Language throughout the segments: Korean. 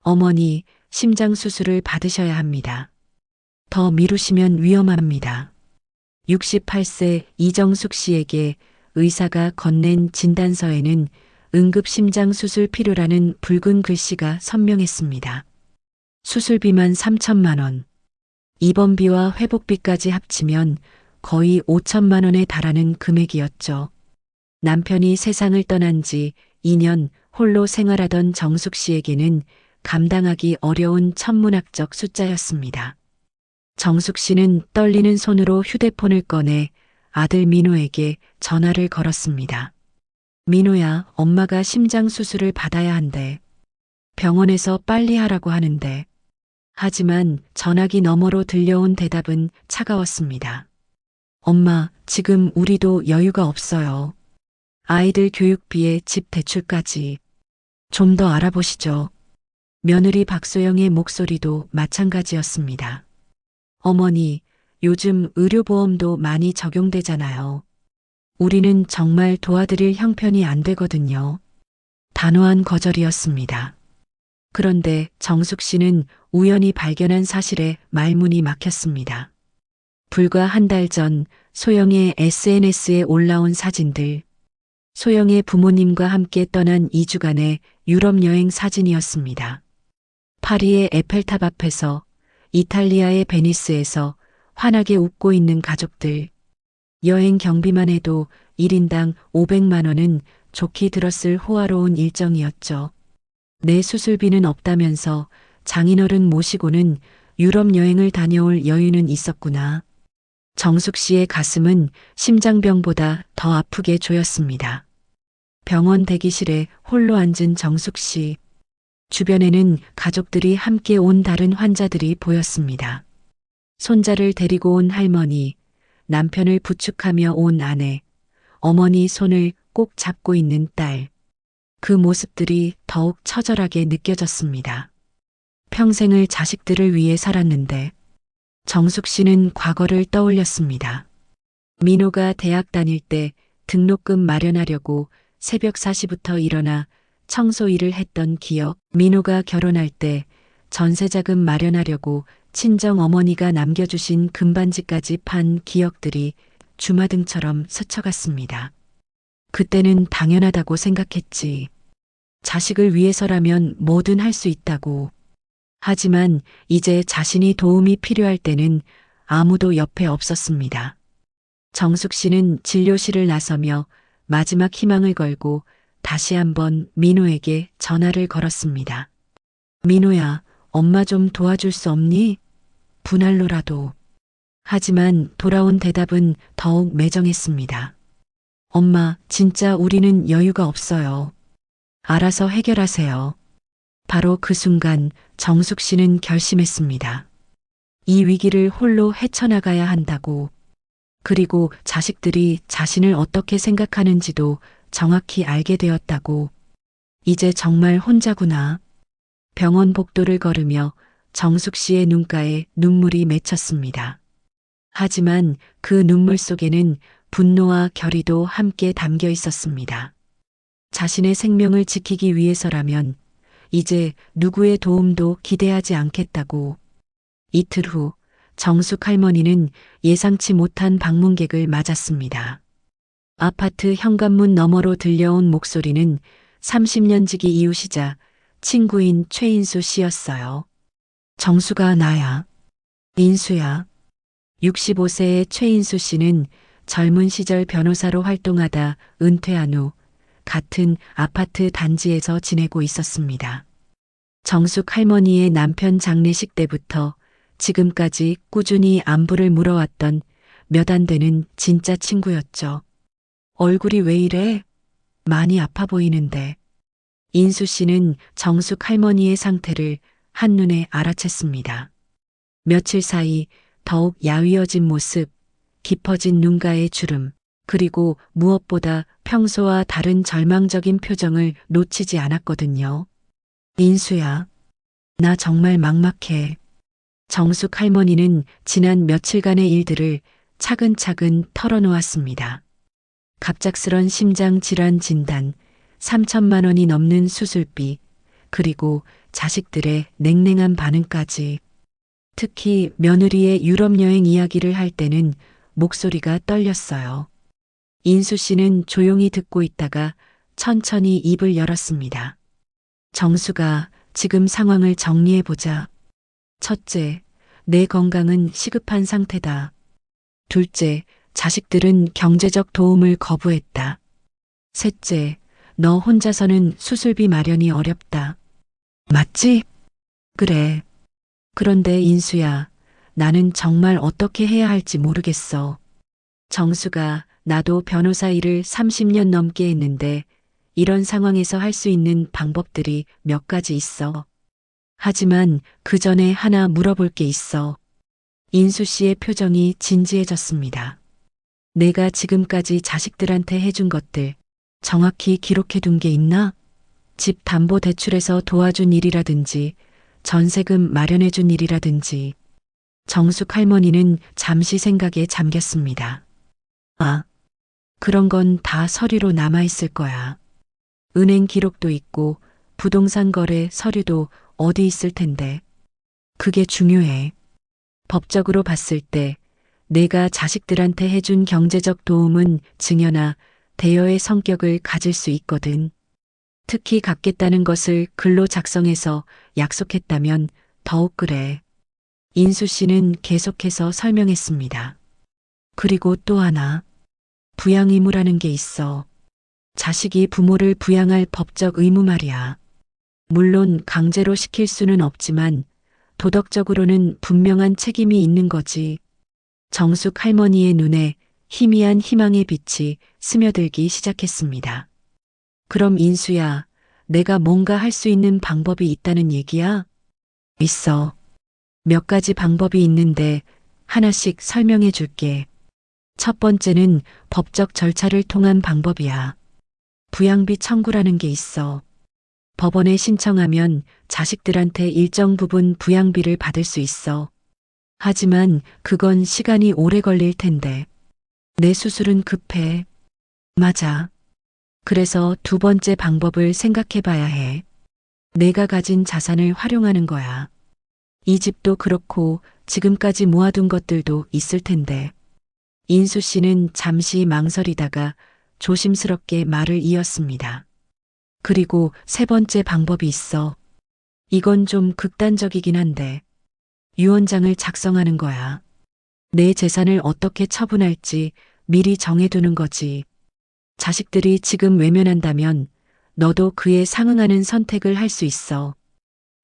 어머니, 심장 수술을 받으셔야 합니다. 더 미루시면 위험합니다. 68세 이정숙 씨에게 의사가 건넨 진단서에는 응급 심장 수술 필요라는 붉은 글씨가 선명했습니다. 수술비만 3천만 원. 입원비와 회복비까지 합치면 거의 5천만 원에 달하는 금액이었죠. 남편이 세상을 떠난 지 2년 홀로 생활하던 정숙 씨에게는 감당하기 어려운 천문학적 숫자였습니다. 정숙 씨는 떨리는 손으로 휴대폰을 꺼내 아들 민호에게 전화를 걸었습니다. 민호야, 엄마가 심장 수술을 받아야 한대. 병원에서 빨리 하라고 하는데. 하지만 전화기 너머로 들려온 대답은 차가웠습니다. 엄마, 지금 우리도 여유가 없어요. 아이들 교육비에 집 대출까지. 좀 더 알아보시죠. 며느리 박소영의 목소리도 마찬가지였습니다. 어머니, 요즘 의료보험도 많이 적용되잖아요. 우리는 정말 도와드릴 형편이 안 되거든요. 단호한 거절이었습니다. 그런데 정숙 씨는 우연히 발견한 사실에 말문이 막혔습니다. 불과 한 달 전 소영의 SNS에 올라온 사진들. 소영의 부모님과 함께 떠난 2주간의 유럽 여행 사진이었습니다. 파리의 에펠탑 앞에서, 이탈리아의 베니스에서 환하게 웃고 있는 가족들. 여행 경비만 해도 1인당 500만 원은 좋게 들었을 호화로운 일정이었죠. 내 수술비는 없다면서 장인어른 모시고는 유럽 여행을 다녀올 여유는 있었구나. 정숙 씨의 가슴은 심장병보다 더 아프게 조였습니다. 병원 대기실에 홀로 앉은 정숙 씨. 주변에는 가족들이 함께 온 다른 환자들이 보였습니다. 손자를 데리고 온 할머니, 남편을 부축하며 온 아내, 어머니 손을 꼭 잡고 있는 딸. 그 모습들이 더욱 처절하게 느껴졌습니다. 평생을 자식들을 위해 살았는데 정숙 씨는 과거를 떠올렸습니다. 민호가 대학 다닐 때 등록금 마련하려고 새벽 4시부터 일어나 청소 일을 했던 기억, 민호가 결혼할 때 전세자금 마련하려고 친정 어머니가 남겨주신 금반지까지 판 기억들이 주마등처럼 스쳐갔습니다. 그때는 당연하다고 생각했지. 자식을 위해서라면 뭐든 할 수 있다고. 하지만 이제 자신이 도움이 필요할 때는 아무도 옆에 없었습니다. 정숙 씨는 진료실을 나서며 마지막 희망을 걸고 다시 한번 민호에게 전화를 걸었습니다. 민호야, 엄마 좀 도와줄 수 없니? 분할로라도. 하지만 돌아온 대답은 더욱 매정했습니다. 엄마, 진짜 우리는 여유가 없어요. 알아서 해결하세요. 바로 그 순간 정숙 씨는 결심했습니다. 이 위기를 홀로 헤쳐나가야 한다고. 그리고 자식들이 자신을 어떻게 생각하는지도 정확히 알게 되었다고. 이제 정말 혼자구나. 병원 복도를 걸으며 정숙 씨의 눈가에 눈물이 맺혔습니다. 하지만 그 눈물 속에는 분노와 결의도 함께 담겨 있었습니다. 자신의 생명을 지키기 위해서라면 이제 누구의 도움도 기대하지 않겠다고. 이틀 후 정숙 할머니는 예상치 못한 방문객을 맞았습니다. 아파트 현관문 너머로 들려온 목소리는 30년 지기 이웃이자 친구인 최인수 씨였어요. 정수가 나야. 인수야. 65세의 최인수 씨는 젊은 시절 변호사로 활동하다 은퇴한 후 같은 아파트 단지에서 지내고 있었습니다. 정숙 할머니의 남편 장례식 때부터 지금까지 꾸준히 안부를 물어왔던 몇 안 되는 진짜 친구였죠. 얼굴이 왜 이래? 많이 아파 보이는데. 인수 씨는 정숙 할머니의 상태를 한눈에 알아챘습니다. 며칠 사이 더욱 야위어진 모습, 깊어진 눈가의 주름, 그리고 무엇보다 평소와 다른 절망적인 표정을 놓치지 않았거든요. 인수야, 나 정말 막막해. 정숙 할머니는 지난 며칠간의 일들을 차근차근 털어놓았습니다. 갑작스런 심장 질환 진단, 3천만 원이 넘는 수술비, 그리고 자식들의 냉랭한 반응까지. 특히 며느리의 유럽 여행 이야기를 할 때는 목소리가 떨렸어요. 인수 씨는 조용히 듣고 있다가 천천히 입을 열었습니다. 정수가, 지금 상황을 정리해보자. 첫째, 내 건강은 시급한 상태다. 둘째, 자식들은 경제적 도움을 거부했다. 셋째, 너 혼자서는 수술비 마련이 어렵다. 맞지? 그래. 그런데 인수야, 나는 정말 어떻게 해야 할지 모르겠어. 정수가, 나도 변호사 일을 30년 넘게 했는데 이런 상황에서 할 수 있는 방법들이 몇 가지 있어. 하지만 그 전에 하나 물어볼 게 있어. 인수 씨의 표정이 진지해졌습니다. 내가 지금까지 자식들한테 해준 것들 정확히 기록해 둔 게 있나? 집 담보 대출에서 도와준 일이라든지 전세금 마련해 준 일이라든지. 정숙 할머니는 잠시 생각에 잠겼습니다. 아, 그런 건 다 서류로 남아있을 거야. 은행 기록도 있고 부동산 거래 서류도 어디 있을 텐데. 그게 중요해. 법적으로 봤을 때 내가 자식들한테 해준 경제적 도움은 증여나 대여의 성격을 가질 수 있거든. 특히 갚겠다는 것을 글로 작성해서 약속했다면 더욱 그래. 인수 씨는 계속해서 설명했습니다. 그리고 또 하나. 부양 의무라는 게 있어. 자식이 부모를 부양할 법적 의무 말이야. 물론 강제로 시킬 수는 없지만 도덕적으로는 분명한 책임이 있는 거지. 정숙 할머니의 눈에 희미한 희망의 빛이 스며들기 시작했습니다. 그럼 인수야, 내가 뭔가 할 수 있는 방법이 있다는 얘기야? 있어. 몇 가지 방법이 있는데 하나씩 설명해 줄게. 첫 번째는 법적 절차를 통한 방법이야. 부양비 청구라는 게 있어. 법원에 신청하면 자식들한테 일정 부분 부양비를 받을 수 있어. 하지만 그건 시간이 오래 걸릴 텐데. 내 수술은 급해. 맞아. 그래서 두 번째 방법을 생각해 봐야 해. 내가 가진 자산을 활용하는 거야. 이 집도 그렇고 지금까지 모아둔 것들도 있을 텐데. 인수 씨는 잠시 망설이다가 조심스럽게 말을 이었습니다. 그리고 세 번째 방법이 있어. 이건 좀 극단적이긴 한데 유언장을 작성하는 거야. 내 재산을 어떻게 처분할지 미리 정해두는 거지. 자식들이 지금 외면한다면 너도 그에 상응하는 선택을 할 수 있어.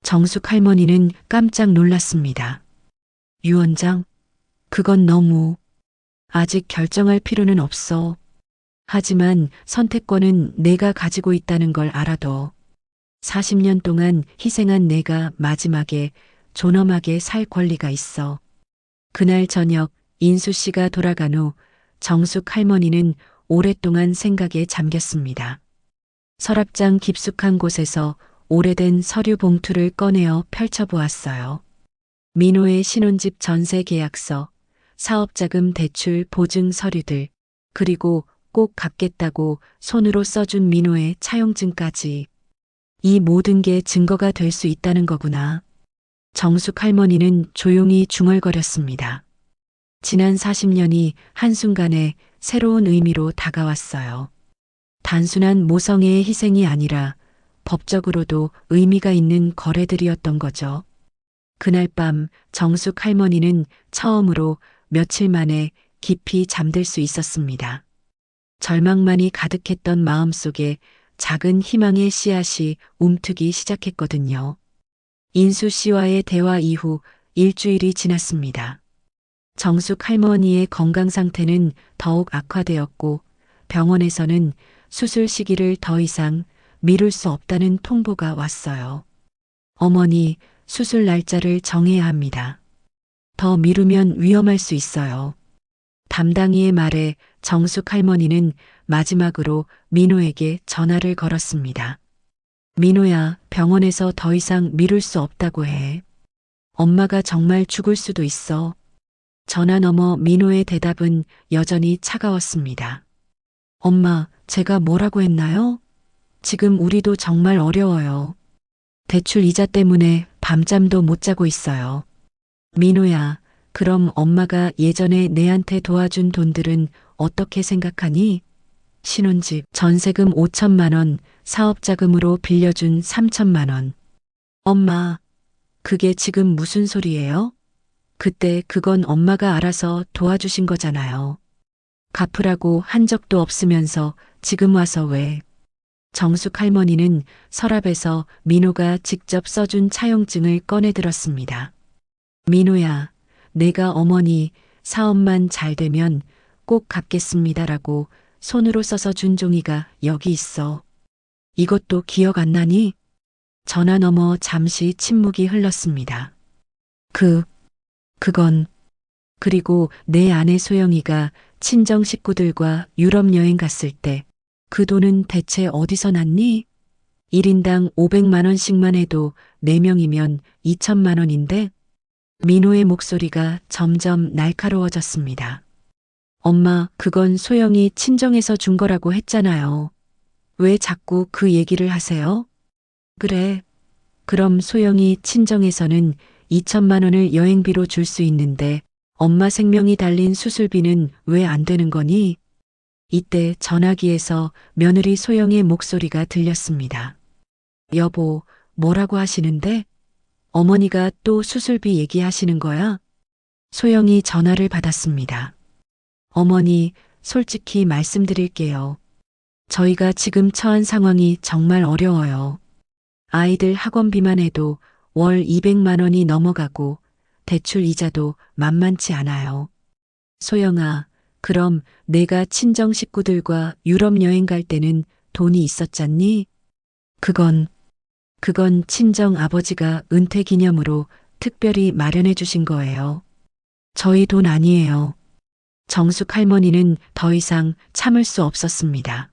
정숙 할머니는 깜짝 놀랐습니다. 유언장? 그건 너무. 아직 결정할 필요는 없어. 하지만 선택권은 내가 가지고 있다는 걸 알아둬. 40년 동안 희생한 내가 마지막에 존엄하게 살 권리가 있어. 그날 저녁 인수 씨가 돌아간 후 정숙 할머니는 오랫동안 생각에 잠겼습니다. 서랍장 깊숙한 곳에서 오래된 서류 봉투를 꺼내어 펼쳐보았어요. 민호의 신혼집 전세 계약서, 사업자금 대출 보증 서류들, 그리고 꼭 갚겠다고 손으로 써준 민호의 차용증까지. 이 모든 게 증거가 될 수 있다는 거구나. 정숙 할머니는 조용히 중얼거렸습니다. 지난 40년이 한순간에 새로운 의미로 다가왔어요. 단순한 모성애의 희생이 아니라 법적으로도 의미가 있는 거래들이었던 거죠. 그날 밤 정숙 할머니는 처음으로 며칠 만에 깊이 잠들 수 있었습니다. 절망만이 가득했던 마음속에 작은 희망의 씨앗이 움트기 시작했거든요. 인수 씨와의 대화 이후 일주일이 지났습니다. 정숙 할머니의 건강 상태는 더욱 악화되었고 병원에서는 수술 시기를 더 이상 미룰 수 없다는 통보가 왔어요. 어머니, 수술 날짜를 정해야 합니다. 더 미루면 위험할 수 있어요. 담당이의 말에 정숙 할머니는 마지막으로 민호에게 전화를 걸었습니다. 민호야, 병원에서 더 이상 미룰 수 없다고 해. 엄마가 정말 죽을 수도 있어. 전화 너머 민호의 대답은 여전히 차가웠습니다. 엄마, 제가 뭐라고 했나요? 지금 우리도 정말 어려워요. 대출 이자 때문에 밤잠도 못 자고 있어요. 민호야, 그럼 엄마가 예전에 내한테 도와준 돈들은 어떻게 생각하니? 신혼집, 전세금 5천만 원, 사업자금으로 빌려준 3천만 원. 엄마, 그게 지금 무슨 소리예요? 그때 그건 엄마가 알아서 도와주신 거잖아요. 갚으라고 한 적도 없으면서 지금 와서 왜? 정숙 할머니는 서랍에서 민호가 직접 써준 차용증을 꺼내 들었습니다. 민호야, 내가 어머니 사업만 잘 되면 꼭 갚겠습니다라고 손으로 써서 준 종이가 여기 있어. 이것도 기억 안 나니? 전화 너머 잠시 침묵이 흘렀습니다. 그건, 그리고 내 아내 소영이가 친정 식구들과 유럽 여행 갔을 때 그 돈은 대체 어디서 났니? 1인당 500만 원씩만 해도 4명이면 2천만 원인데? 민호의 목소리가 점점 날카로워졌습니다. 엄마, 그건 소영이 친정에서 준 거라고 했잖아요. 왜 자꾸 그 얘기를 하세요? 그래. 그럼 소영이 친정에서는 2천만 원을 여행비로 줄 수 있는데 엄마 생명이 달린 수술비는 왜 안 되는 거니? 이때 전화기에서 며느리 소영의 목소리가 들렸습니다. 여보, 뭐라고 하시는데? 어머니가 또 수술비 얘기하시는 거야? 소영이 전화를 받았습니다. 어머니, 솔직히 말씀드릴게요. 저희가 지금 처한 상황이 정말 어려워요. 아이들 학원비만 해도 월 200만 원이 넘어가고 대출 이자도 만만치 않아요. 소영아, 그럼 내가 친정 식구들과 유럽 여행 갈 때는 돈이 있었잖니? 그건 친정 아버지가 은퇴 기념으로 특별히 마련해 주신 거예요. 저희 돈 아니에요. 정숙 할머니는 더 이상 참을 수 없었습니다.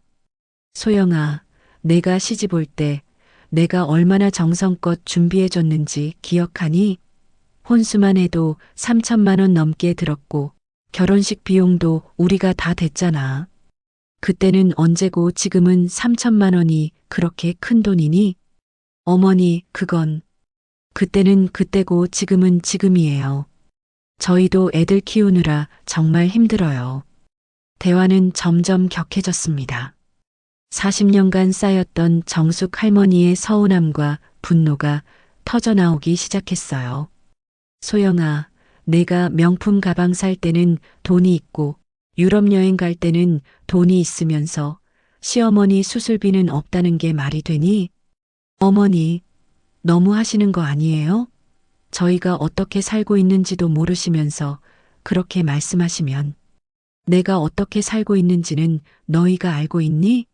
소영아, 내가 시집 올 때 내가 얼마나 정성껏 준비해 줬는지 기억하니? 혼수만 해도 3천만 원 넘게 들었고 결혼식 비용도 우리가 다 댔잖아. 그때는 언제고 지금은 3천만 원이 그렇게 큰 돈이니? 어머니, 그때는 그때고 지금은 지금이에요. 저희도 애들 키우느라 정말 힘들어요. 대화는 점점 격해졌습니다. 40년간 쌓였던 정숙 할머니의 서운함과 분노가 터져나오기 시작했어요. 소영아, 내가 명품 가방 살 때는 돈이 있고 유럽 여행 갈 때는 돈이 있으면서 시어머니 수술비는 없다는 게 말이 되니? 어머니, 너무 하시는 거 아니에요? 저희가 어떻게 살고 있는지도 모르시면서 그렇게 말씀하시면 내가 어떻게 살고 있는지는 너희가 알고 있니?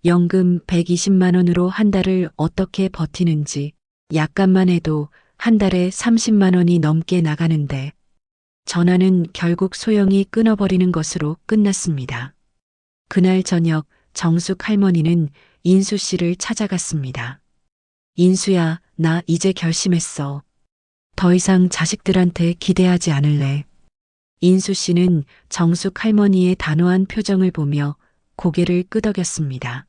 연금 120만 원으로 한 달을 어떻게 버티는지 약간만 해도 한 달에 30만 원이 넘게 나가는데 전화는 결국 소영이 끊어버리는 것으로 끝났습니다. 그날 저녁 정숙 할머니는 인수 씨를 찾아갔습니다. 인수야, 나 이제 결심했어. 더 이상 자식들한테 기대하지 않을래. 인수 씨는 정숙 할머니의 단호한 표정을 보며 고개를 끄덕였습니다.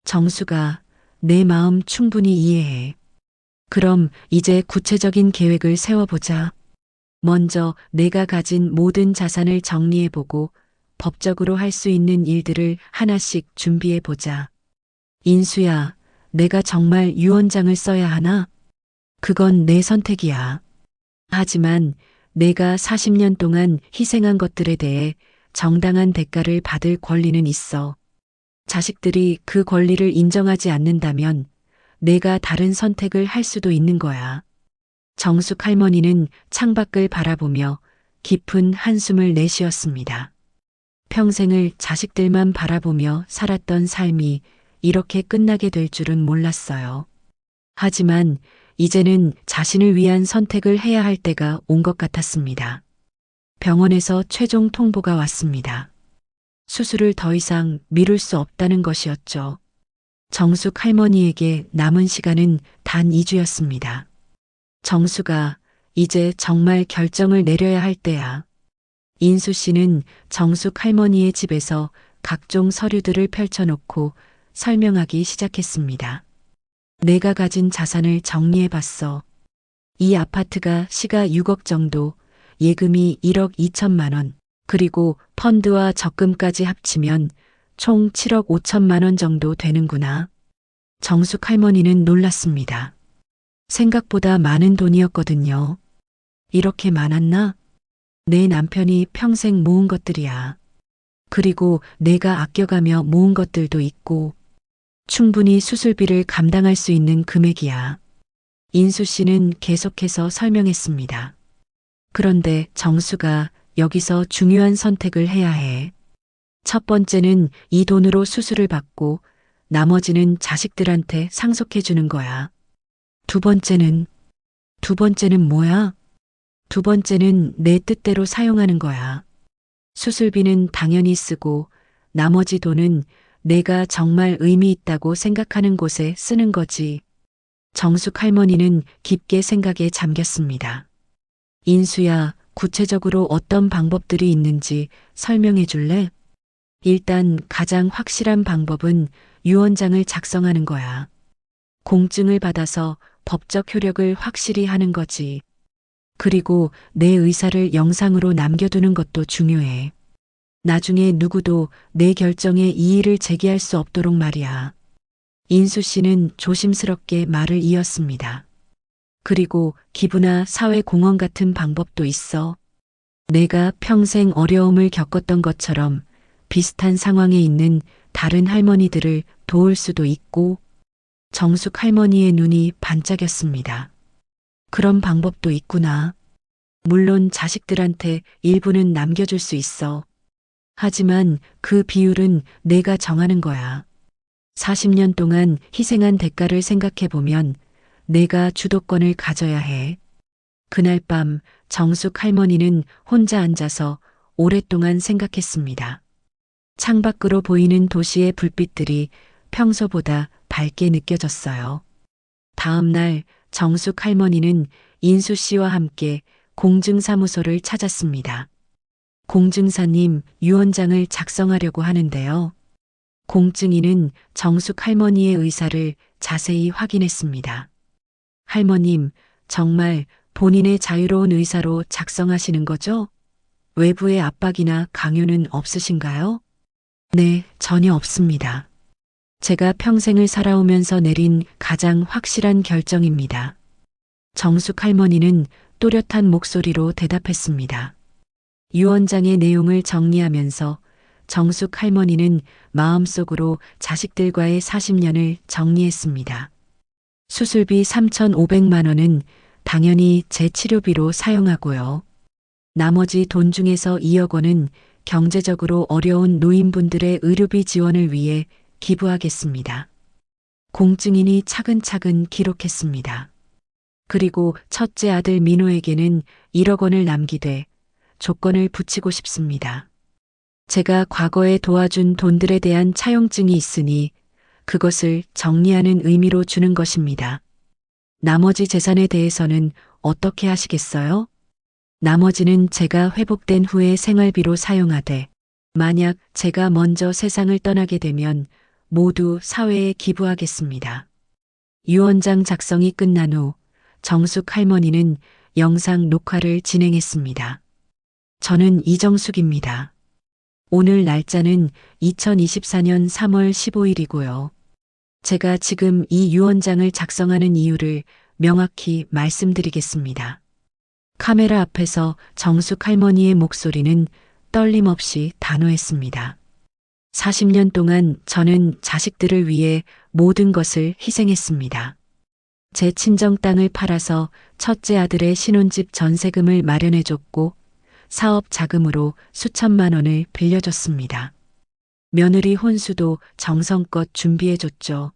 정수가 내 마음 충분히 이해해. 그럼 이제 구체적인 계획을 세워보자. 먼저 내가 가진 모든 자산을 정리해보고 법적으로 할 수 있는 일들을 하나씩 준비해보자. 인수야, 내가 정말 유언장을 써야 하나? 그건 내 선택이야. 하지만 내가 40년 동안 희생한 것들에 대해 정당한 대가를 받을 권리는 있어. 자식들이 그 권리를 인정하지 않는다면 내가 다른 선택을 할 수도 있는 거야. 정숙 할머니는 창밖을 바라보며 깊은 한숨을 내쉬었습니다. 평생을 자식들만 바라보며 살았던 삶이 이렇게 끝나게 될 줄은 몰랐어요. 하지만 이제는 자신을 위한 선택을 해야 할 때가 온 것 같았습니다. 병원에서 최종 통보가 왔습니다. 수술을 더 이상 미룰 수 없다는 것이었죠. 정숙 할머니에게 남은 시간은 단 2주였습니다. 정수가 이제 정말 결정을 내려야 할 때야. 인수 씨는 정숙 할머니의 집에서 각종 서류들을 펼쳐놓고 설명하기 시작했습니다. 내가 가진 자산을 정리해봤어. 이 아파트가 시가 6억 정도, 예금이 1억 2천만 원, 그리고 펀드와 적금까지 합치면 총 7억 5천만 원 정도 되는구나. 정숙 할머니는 놀랐습니다. 생각보다 많은 돈이었거든요. 이렇게 많았나? 내 남편이 평생 모은 것들이야. 그리고 내가 아껴가며 모은 것들도 있고, 충분히 수술비를 감당할 수 있는 금액이야. 인수 씨는 계속해서 설명했습니다. 그런데 정수가 여기서 중요한 선택을 해야 해. 첫 번째는 이 돈으로 수술을 받고 나머지는 자식들한테 상속해 주는 거야. 두 번째는 뭐야? 두 번째는 내 뜻대로 사용하는 거야. 수술비는 당연히 쓰고 나머지 돈은 내가 정말 의미 있다고 생각하는 곳에 쓰는 거지. 정숙 할머니는 깊게 생각에 잠겼습니다. 인수야, 구체적으로 어떤 방법들이 있는지 설명해 줄래? 일단 가장 확실한 방법은 유언장을 작성하는 거야. 공증을 받아서 법적 효력을 확실히 하는 거지. 그리고 내 의사를 영상으로 남겨두는 것도 중요해. 나중에 누구도 내 결정에 이의를 제기할 수 없도록 말이야. 인수 씨는 조심스럽게 말을 이었습니다. 그리고 기부나 사회 공헌 같은 방법도 있어. 내가 평생 어려움을 겪었던 것처럼 비슷한 상황에 있는 다른 할머니들을 도울 수도 있고. 정숙 할머니의 눈이 반짝였습니다. 그런 방법도 있구나. 물론 자식들한테 일부는 남겨줄 수 있어. 하지만 그 비율은 내가 정하는 거야. 40년 동안 희생한 대가를 생각해보면 내가 주도권을 가져야 해. 그날 밤 정숙 할머니는 혼자 앉아서 오랫동안 생각했습니다. 창밖으로 보이는 도시의 불빛들이 평소보다 밝게 느껴졌어요. 다음 날 정숙 할머니는 인수 씨와 함께 공증사무소를 찾았습니다. 공증사님, 유언장을 작성하려고 하는데요. 공증인은 정숙 할머니의 의사를 자세히 확인했습니다. 할머님, 정말 본인의 자유로운 의사로 작성하시는 거죠? 외부의 압박이나 강요는 없으신가요? 네, 전혀 없습니다. 제가 평생을 살아오면서 내린 가장 확실한 결정입니다. 정숙 할머니는 또렷한 목소리로 대답했습니다. 유언장의 내용을 정리하면서 정숙 할머니는 마음속으로 자식들과의 40년을 정리했습니다. 수술비 3,500만 원은 당연히 제 치료비로 사용하고요. 나머지 돈 중에서 2억 원은 경제적으로 어려운 노인분들의 의료비 지원을 위해 기부하겠습니다. 공증인이 차근차근 기록했습니다. 그리고 첫째 아들 민호에게는 1억 원을 남기되 조건을 붙이고 싶습니다. 제가 과거에 도와준 돈들에 대한 차용증이 있으니 그것을 정리하는 의미로 주는 것입니다. 나머지 재산에 대해서는 어떻게 하시겠어요? 나머지는 제가 회복된 후에 생활비로 사용하되 만약 제가 먼저 세상을 떠나게 되면 모두 사회에 기부하겠습니다. 유언장 작성이 끝난 후 정숙 할머니는 영상 녹화를 진행했습니다. 저는 이정숙입니다. 오늘 날짜는 2024년 3월 15일이고요. 제가 지금 이 유언장을 작성하는 이유를 명확히 말씀드리겠습니다. 카메라 앞에서 정숙 할머니의 목소리는 떨림 없이 단호했습니다. 40년 동안 저는 자식들을 위해 모든 것을 희생했습니다. 제 친정 땅을 팔아서 첫째 아들의 신혼집 전세금을 마련해줬고 사업 자금으로 수천만 원을 빌려줬습니다. 며느리 혼수도 정성껏 준비해줬죠.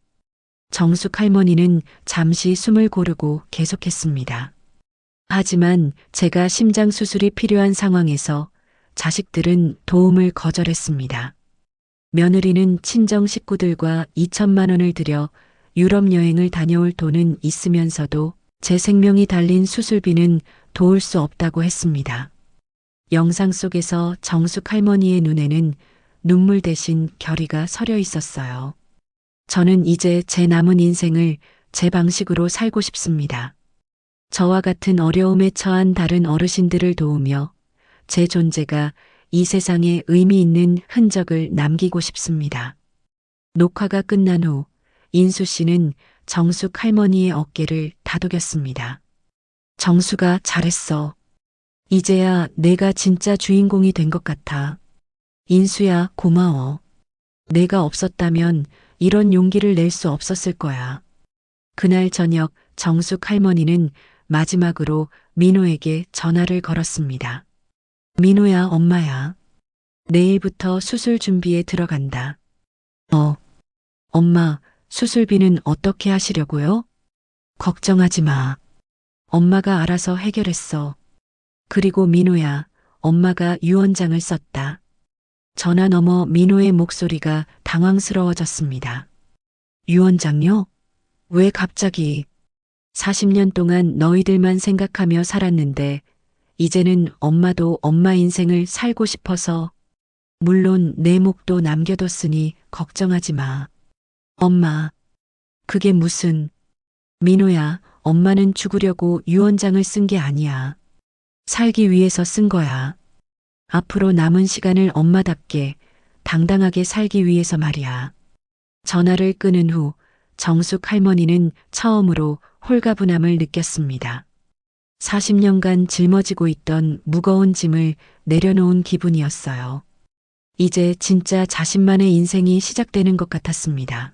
정숙 할머니는 잠시 숨을 고르고 계속했습니다. 하지만 제가 심장 수술이 필요한 상황에서 자식들은 도움을 거절했습니다. 며느리는 친정 식구들과 2천만 원을 들여 유럽 여행을 다녀올 돈은 있으면서도 제 생명이 달린 수술비는 도울 수 없다고 했습니다. 영상 속에서 정숙 할머니의 눈에는 눈물 대신 결의가 서려 있었어요. 저는 이제 제 남은 인생을 제 방식으로 살고 싶습니다. 저와 같은 어려움에 처한 다른 어르신들을 도우며 제 존재가 이 세상에 의미 있는 흔적을 남기고 싶습니다. 녹화가 끝난 후 인수 씨는 정숙 할머니의 어깨를 다독였습니다. 정수가 잘했어. 이제야 내가 진짜 주인공이 된 것 같아. 인수야, 고마워. 내가 없었다면 이런 용기를 낼 수 없었을 거야. 그날 저녁 정숙 할머니는 마지막으로 민호에게 전화를 걸었습니다. 민호야, 엄마야. 내일부터 수술 준비에 들어간다. 엄마, 수술비는 어떻게 하시려고요? 걱정하지 마. 엄마가 알아서 해결했어. 그리고 민호야, 엄마가 유언장을 썼다. 전화 너머 민호의 목소리가 당황스러워졌습니다. 유언장요? 왜 갑자기? 40년 동안 너희들만 생각하며 살았는데 이제는 엄마도 엄마 인생을 살고 싶어서 물론 내 목도 남겨뒀으니 걱정하지 마. 엄마, 그게 무슨... 민호야, 엄마는 죽으려고 유언장을 쓴 게 아니야. 살기 위해서 쓴 거야. 앞으로 남은 시간을 엄마답게 당당하게 살기 위해서 말이야. 전화를 끊은 후 정숙 할머니는 처음으로 홀가분함을 느꼈습니다. 40년간 짊어지고 있던 무거운 짐을 내려놓은 기분이었어요. 이제 진짜 자신만의 인생이 시작되는 것 같았습니다.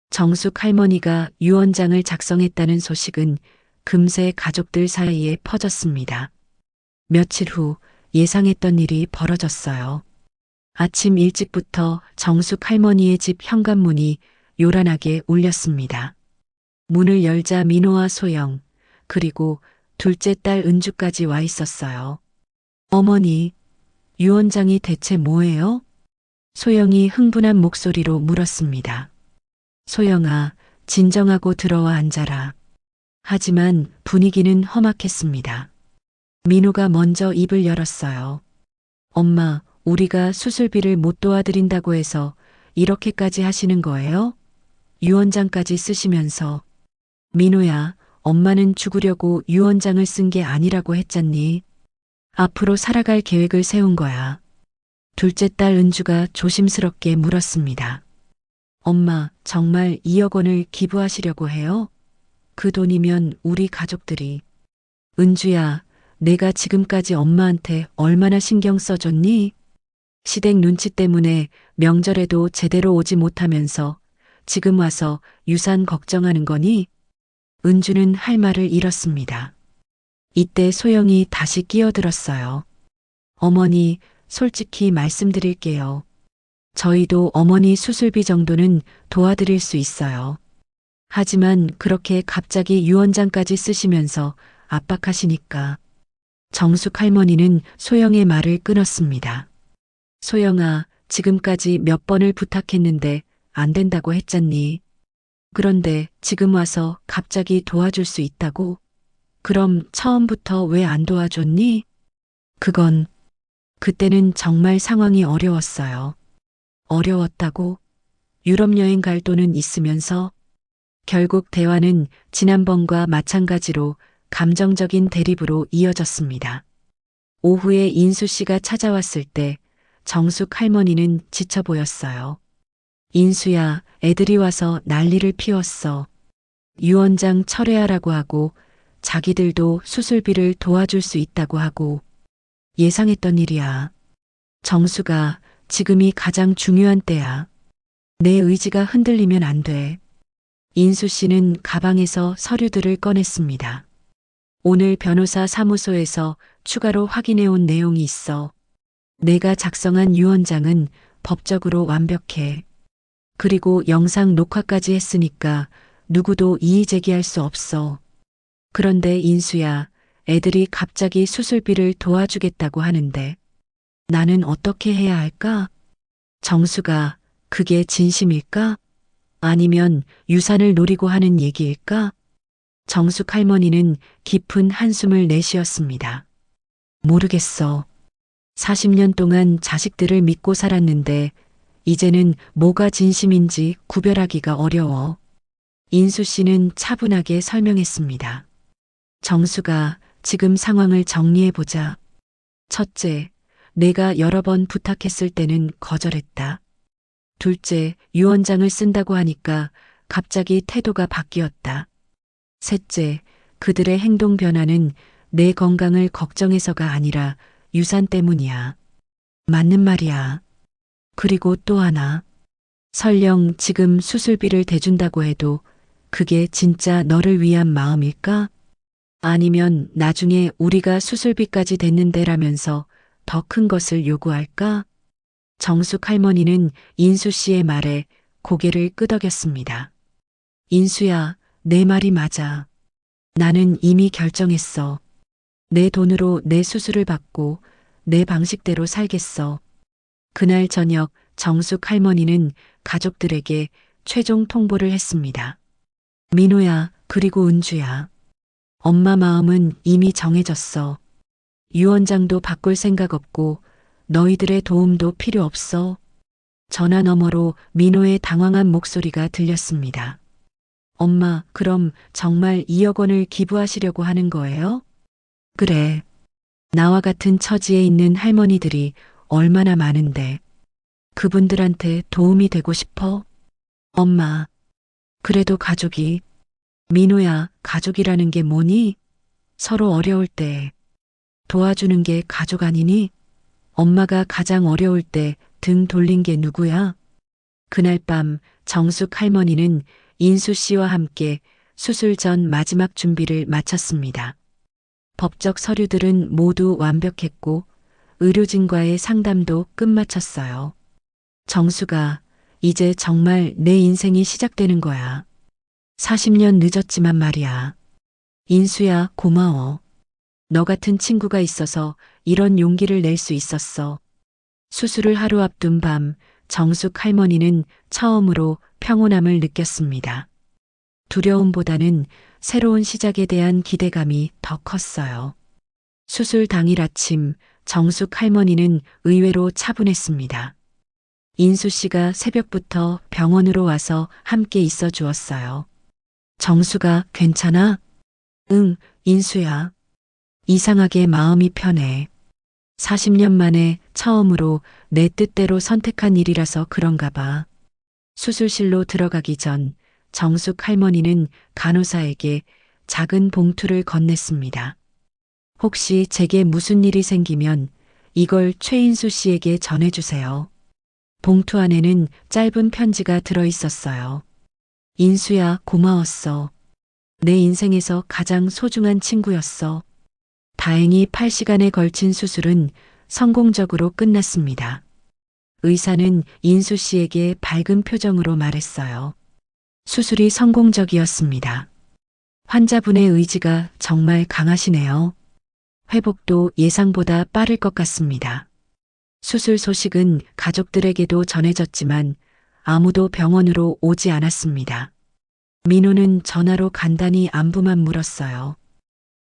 정숙 할머니가 유언장을 작성했다는 소식은 금세 가족들 사이에 퍼졌습니다. 며칠 후 예상했던 일이 벌어졌어요. 아침 일찍부터 정숙 할머니의 집 현관문이 요란하게 울렸습니다. 문을 열자 민호와 소영, 그리고 둘째 딸 은주까지 와 있었어요. 어머니, 유언장이 대체 뭐예요? 소영이 흥분한 목소리로 물었습니다. 소영아, 진정하고 들어와 앉아라. 하지만 분위기는 험악했습니다. 민호가 먼저 입을 열었어요. 엄마, 우리가 수술비를 못 도와드린다고 해서 이렇게까지 하시는 거예요? 유언장까지 쓰시면서. 민호야, 엄마는 죽으려고 유언장을 쓴 게 아니라고 했잖니. 앞으로 살아갈 계획을 세운 거야. 둘째 딸 은주가 조심스럽게 물었습니다. 엄마, 정말 2억 원을 기부하시려고 해요? 그 돈이면 우리 가족들이. 은주야, 내가 지금까지 엄마한테 얼마나 신경 써줬니? 시댁 눈치 때문에 명절에도 제대로 오지 못하면서 지금 와서 유산 걱정하는 거니? 은주는 할 말을 잃었습니다. 이때 소영이 다시 끼어들었어요. 어머니, 솔직히 말씀드릴게요. 저희도 어머니 수술비 정도는 도와드릴 수 있어요. 하지만 그렇게 갑자기 유언장까지 쓰시면서 압박하시니까. 정숙 할머니는 소영의 말을 끊었습니다. 소영아, 지금까지 몇 번을 부탁했는데 안 된다고 했잖니. 그런데 지금 와서 갑자기 도와줄 수 있다고? 그럼 처음부터 왜 안 도와줬니? 그때는 정말 상황이 어려웠어요. 어려웠다고? 유럽 여행 갈 돈은 있으면서? 결국 대화는 지난번과 마찬가지로 감정적인 대립으로 이어졌습니다. 오후에 인수 씨가 찾아왔을 때 정숙 할머니는 지쳐 보였어요. 인수야, 애들이 와서 난리를 피웠어. 유언장 철회하라고 하고 자기들도 수술비를 도와줄 수 있다고 하고. 예상했던 일이야. 정수가 지금이 가장 중요한 때야. 내 의지가 흔들리면 안 돼. 인수 씨는 가방에서 서류들을 꺼냈습니다. 오늘 변호사 사무소에서 추가로 확인해 온 내용이 있어. 내가 작성한 유언장은 법적으로 완벽해. 그리고 영상 녹화까지 했으니까 누구도 이의 제기할 수 없어. 그런데 인수야, 애들이 갑자기 수술비를 도와주겠다고 하는데 나는 어떻게 해야 할까? 정수가 그게 진심일까? 아니면 유산을 노리고 하는 얘기일까? 정숙 할머니는 깊은 한숨을 내쉬었습니다. 모르겠어. 40년 동안 자식들을 믿고 살았는데 이제는 뭐가 진심인지 구별하기가 어려워. 인수 씨는 차분하게 설명했습니다. 정수가 지금 상황을 정리해보자. 첫째, 내가 여러 번 부탁했을 때는 거절했다. 둘째, 유언장을 쓴다고 하니까 갑자기 태도가 바뀌었다. 셋째, 그들의 행동 변화는 내 건강을 걱정해서가 아니라 유산 때문이야. 맞는 말이야. 그리고 또 하나. 설령 지금 수술비를 대준다고 해도 그게 진짜 너를 위한 마음일까? 아니면 나중에 우리가 수술비까지 댔는데라면서 더 큰 것을 요구할까? 정숙 할머니는 인수 씨의 말에 고개를 끄덕였습니다. 인수야, 내 말이 맞아. 나는 이미 결정했어. 내 돈으로 내 수술을 받고 내 방식대로 살겠어. 그날 저녁 정숙 할머니는 가족들에게 최종 통보를 했습니다. 민호야, 그리고 은주야. 엄마 마음은 이미 정해졌어. 유언장도 바꿀 생각 없고 너희들의 도움도 필요 없어. 전화 너머로 민호의 당황한 목소리가 들렸습니다. 엄마, 그럼 정말 2억 원을 기부하시려고 하는 거예요? 그래. 나와 같은 처지에 있는 할머니들이 얼마나 많은데. 그분들한테 도움이 되고 싶어? 엄마. 그래도 가족이. 민호야, 가족이라는 게 뭐니? 서로 어려울 때 도와주는 게 가족 아니니? 엄마가 가장 어려울 때 등 돌린 게 누구야? 그날 밤 정숙 할머니는 인수 씨와 함께 수술 전 마지막 준비를 마쳤습니다. 법적 서류들은 모두 완벽했고 의료진과의 상담도 끝마쳤어요. 정수가 이제 정말 내 인생이 시작되는 거야. 40년 늦었지만 말이야. 인수야, 고마워. 너 같은 친구가 있어서 이런 용기를 낼 수 있었어. 수술을 하루 앞둔 밤 정숙 할머니는 처음으로 평온함을 느꼈습니다. 두려움보다는 새로운 시작에 대한 기대감이 더 컸어요. 수술 당일 아침 정숙 할머니는 의외로 차분했습니다. 인수 씨가 새벽부터 병원으로 와서 함께 있어 주었어요. 정수가 괜찮아? 응, 인수야. 이상하게 마음이 편해. 40년 만에 처음으로 내 뜻대로 선택한 일이라서 그런가 봐. 수술실로 들어가기 전 정숙 할머니는 간호사에게 작은 봉투를 건넸습니다. 혹시 제게 무슨 일이 생기면 이걸 최인수 씨에게 전해주세요. 봉투 안에는 짧은 편지가 들어 있었어요. 인수야, 고마웠어. 내 인생에서 가장 소중한 친구였어. 다행히 8시간에 걸친 수술은 성공적으로 끝났습니다. 의사는 인수 씨에게 밝은 표정으로 말했어요. 수술이 성공적이었습니다. 환자분의 의지가 정말 강하시네요. 회복도 예상보다 빠를 것 같습니다. 수술 소식은 가족들에게도 전해졌지만 아무도 병원으로 오지 않았습니다. 민호는 전화로 간단히 안부만 물었어요.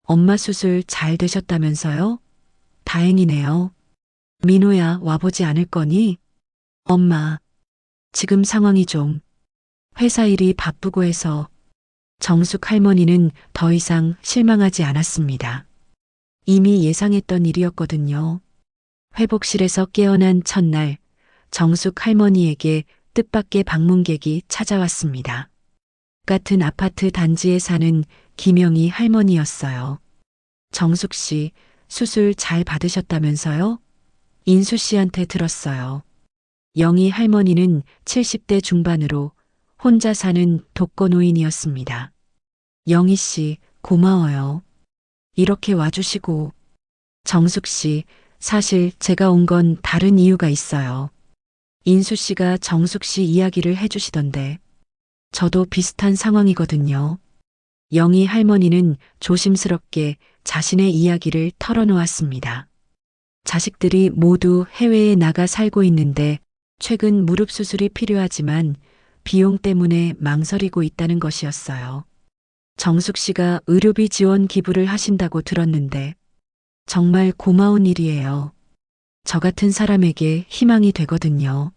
엄마 수술 잘 되셨다면서요? 다행이네요. 민호야, 와보지 않을 거니? 엄마, 지금 상황이 좀 회사 일이 바쁘고 해서. 정숙 할머니는 더 이상 실망하지 않았습니다. 이미 예상했던 일이었거든요. 회복실에서 깨어난 첫날 정숙 할머니에게 뜻밖의 방문객이 찾아왔습니다. 같은 아파트 단지에 사는 김영희 할머니였어요. 정숙 씨, 수술 잘 받으셨다면서요? 인수 씨한테 들었어요. 영희 할머니는 70대 중반으로 혼자 사는 독거노인이었습니다. 영희 씨, 고마워요. 이렇게 와주시고. 정숙 씨, 사실 제가 온 건 다른 이유가 있어요. 인수 씨가 정숙 씨 이야기를 해주시던데. 저도 비슷한 상황이거든요. 영희 할머니는 조심스럽게 자신의 이야기를 털어놓았습니다. 자식들이 모두 해외에 나가 살고 있는데 최근 무릎 수술이 필요하지만 비용 때문에 망설이고 있다는 것이었어요. 정숙 씨가 의료비 지원 기부를 하신다고 들었는데 정말 고마운 일이에요. 저 같은 사람에게 희망이 되거든요.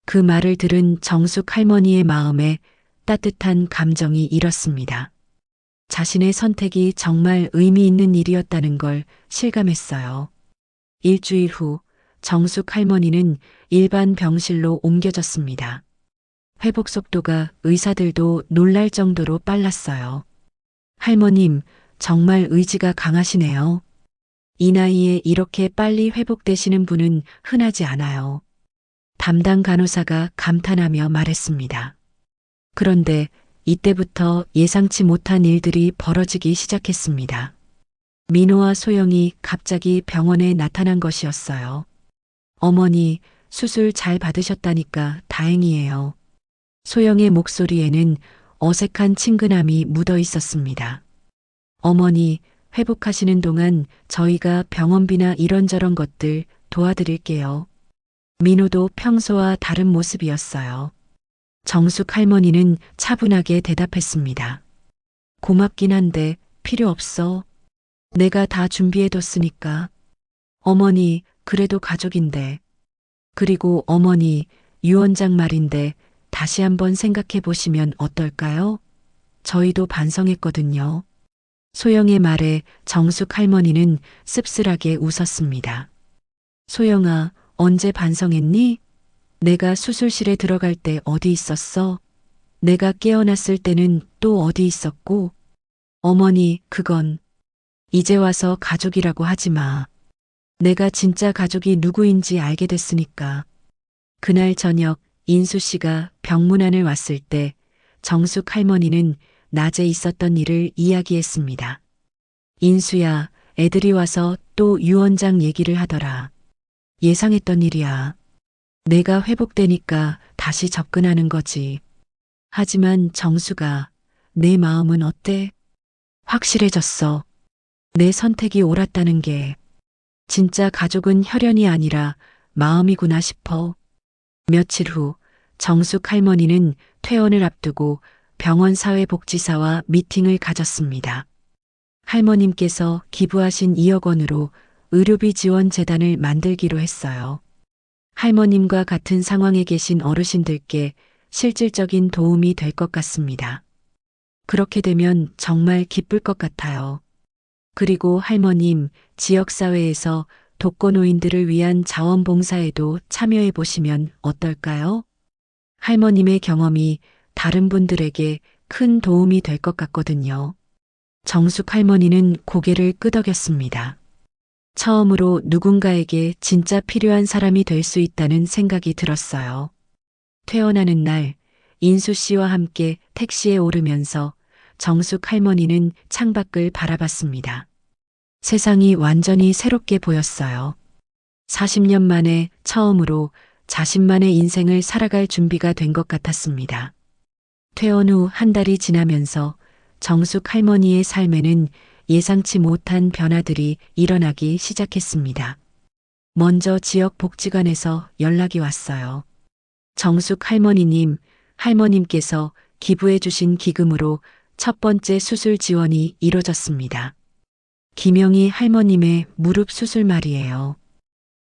그 말을 들은 정숙 할머니의 마음에 따뜻한 감정이 일었습니다. 자신의 선택이 정말 의미 있는 일이었다는 걸 실감했어요. 일주일 후 정숙 할머니는 일반 병실로 옮겨졌습니다. 회복 속도가 의사들도 놀랄 정도로 빨랐어요. 할머님, 정말 의지가 강하시네요. 이 나이에 이렇게 빨리 회복되시는 분은 흔하지 않아요. 담당 간호사가 감탄하며 말했습니다. 그런데 이때부터 예상치 못한 일들이 벌어지기 시작했습니다. 민호와 소영이 갑자기 병원에 나타난 것이었어요. 어머니, 수술 잘 받으셨다니까 다행이에요. 소영의 목소리에는 어색한 친근함이 묻어 있었습니다. 어머니, 회복하시는 동안 저희가 병원비나 이런저런 것들 도와드릴게요. 민호도 평소와 다른 모습이었어요. 정숙 할머니는 차분하게 대답했습니다. 고맙긴 한데 필요 없어. 내가 다 준비해뒀으니까. 어머니, 그래도 가족인데. 그리고 어머니, 유언장 말인데 다시 한번 생각해 보시면 어떨까요? 저희도 반성했거든요. 소영의 말에 정숙 할머니는 씁쓸하게 웃었습니다. 소영아, 언제 반성했니? 내가 수술실에 들어갈 때 어디 있었어? 내가 깨어났을 때는 또 어디 있었고? 어머니, 그건 이제 와서 가족이라고 하지 마. 내가 진짜 가족이 누구인지 알게 됐으니까. 그날 저녁 인수 씨가 병문안을 왔을 때 정숙 할머니는 낮에 있었던 일을 이야기했습니다. 인수야, 애들이 와서 또 유언장 얘기를 하더라. 예상했던 일이야. 내가 회복되니까 다시 접근하는 거지. 하지만 정수가, 내 마음은 어때? 확실해졌어. 내 선택이 옳았다는 게. 진짜 가족은 혈연이 아니라 마음이구나 싶어. 며칠 후 정숙 할머니는 퇴원을 앞두고 병원 사회복지사와 미팅을 가졌습니다. 할머님께서 기부하신 2억 원으로 의료비 지원 재단을 만들기로 했어요. 할머님과 같은 상황에 계신 어르신들께 실질적인 도움이 될 것 같습니다. 그렇게 되면 정말 기쁠 것 같아요. 그리고 할머님, 지역사회에서 독거노인들을 위한 자원봉사에도 참여해 보시면 어떨까요? 할머님의 경험이 다른 분들에게 큰 도움이 될 것 같거든요. 정숙 할머니는 고개를 끄덕였습니다. 처음으로 누군가에게 진짜 필요한 사람이 될 수 있다는 생각이 들었어요. 퇴원하는 날, 인수 씨와 함께 택시에 오르면서 정숙 할머니는 창밖을 바라봤습니다. 세상이 완전히 새롭게 보였어요. 40년 만에 처음으로 자신만의 인생을 살아갈 준비가 된 것 같았습니다. 퇴원 후 한 달이 지나면서 정숙 할머니의 삶에는 예상치 못한 변화들이 일어나기 시작했습니다. 먼저 지역 복지관에서 연락이 왔어요. 정숙 할머니님, 할머님께서 기부해 주신 기금으로 첫 번째 수술 지원이 이뤄졌습니다. 김영희 할머님의 무릎 수술 말이에요.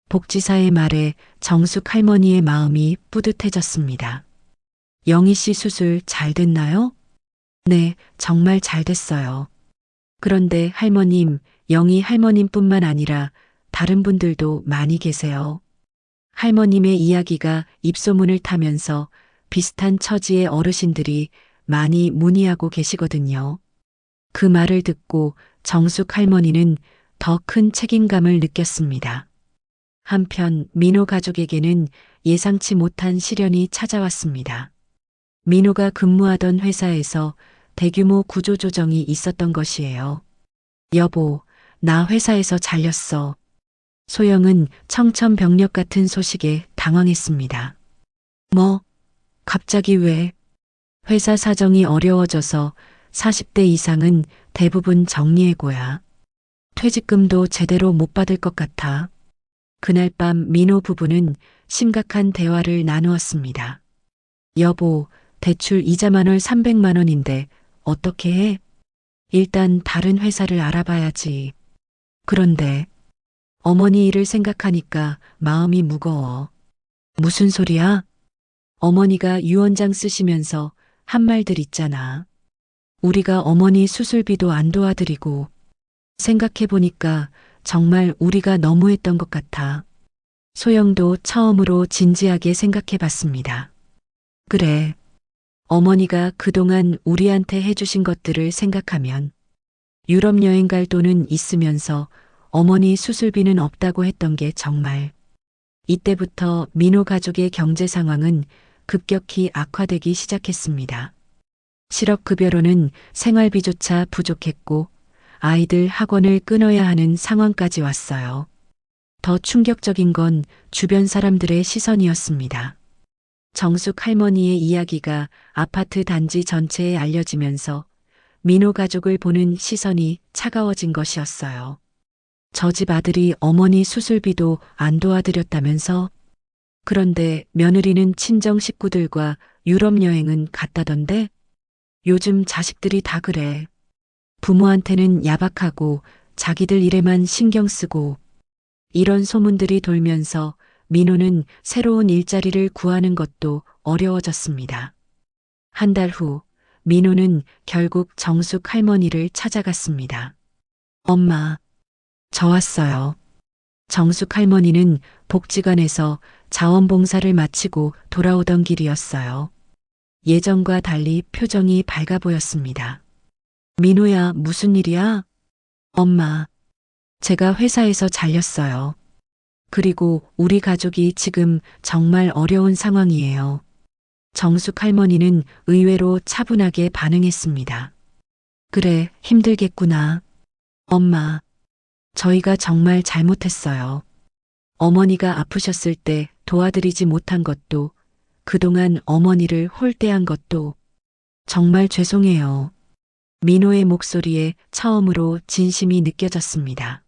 복지사의 말에 정숙 할머니의 마음이 뿌듯해졌습니다. 영희 씨 수술 잘 됐나요? 네, 정말 잘 됐어요. 그런데 할머님, 영희 할머님뿐만 아니라 다른 분들도 많이 계세요. 할머님의 이야기가 입소문을 타면서 비슷한 처지의 어르신들이 많이 문의하고 계시거든요. 그 말을 듣고 정숙 할머니는 더 큰 책임감을 느꼈습니다. 한편 민호 가족에게는 예상치 못한 시련이 찾아왔습니다. 민호가 근무하던 회사에서 대규모 구조조정이 있었던 것이에요. 여보, 나 회사에서 잘렸어. 소영은 청천벽력 같은 소식에 당황했습니다. 뭐? 갑자기 왜? 회사 사정이 어려워져서 40대 이상은 대부분 정리해고야. 퇴직금도 제대로 못 받을 것 같아. 그날 밤 민호 부부는 심각한 대화를 나누었습니다. 여보, 대출 이자만 월 300만 원인데 어떻게 해? 일단 다른 회사를 알아봐야지. 그런데 어머니 일을 생각하니까 마음이 무거워. 무슨 소리야? 어머니가 유언장 쓰시면서 한 말들 있잖아. 우리가 어머니 수술비도 안 도와드리고 생각해보니까 정말 우리가 너무했던 것 같아. 소영도 처음으로 진지하게 생각해봤습니다. 그래. 어머니가 그동안 우리한테 해주신 것들을 생각하면 유럽 여행 갈 돈은 있으면서 어머니 수술비는 없다고 했던 게 정말. 이때부터 민호 가족의 경제 상황은 급격히 악화되기 시작했습니다. 실업급여로는 생활비조차 부족했고 아이들 학원을 끊어야 하는 상황까지 왔어요. 더 충격적인 건 주변 사람들의 시선이었습니다. 정숙 할머니의 이야기가 아파트 단지 전체에 알려지면서 민호 가족을 보는 시선이 차가워진 것이었어요. 저 집 아들이 어머니 수술비도 안 도와드렸다면서? 그런데 며느리는 친정 식구들과 유럽 여행은 갔다던데? 요즘 자식들이 다 그래. 부모한테는 야박하고 자기들 일에만 신경 쓰고 이런 소문들이 돌면서 민호는 새로운 일자리를 구하는 것도 어려워졌습니다. 한 달 후 민호는 결국 정숙 할머니를 찾아갔습니다. 엄마, 저 왔어요. 정숙 할머니는 복지관에서 자원봉사를 마치고 돌아오던 길이었어요. 예전과 달리 표정이 밝아 보였습니다. 민호야, 무슨 일이야? 엄마, 제가 회사에서 잘렸어요. 그리고 우리 가족이 지금 정말 어려운 상황이에요. 정숙 할머니는 의외로 차분하게 반응했습니다. 그래, 힘들겠구나. 엄마, 저희가 정말 잘못했어요. 어머니가 아프셨을 때 도와드리지 못한 것도, 그동안 어머니를 홀대한 것도 정말 죄송해요. 민호의 목소리에 처음으로 진심이 느껴졌습니다.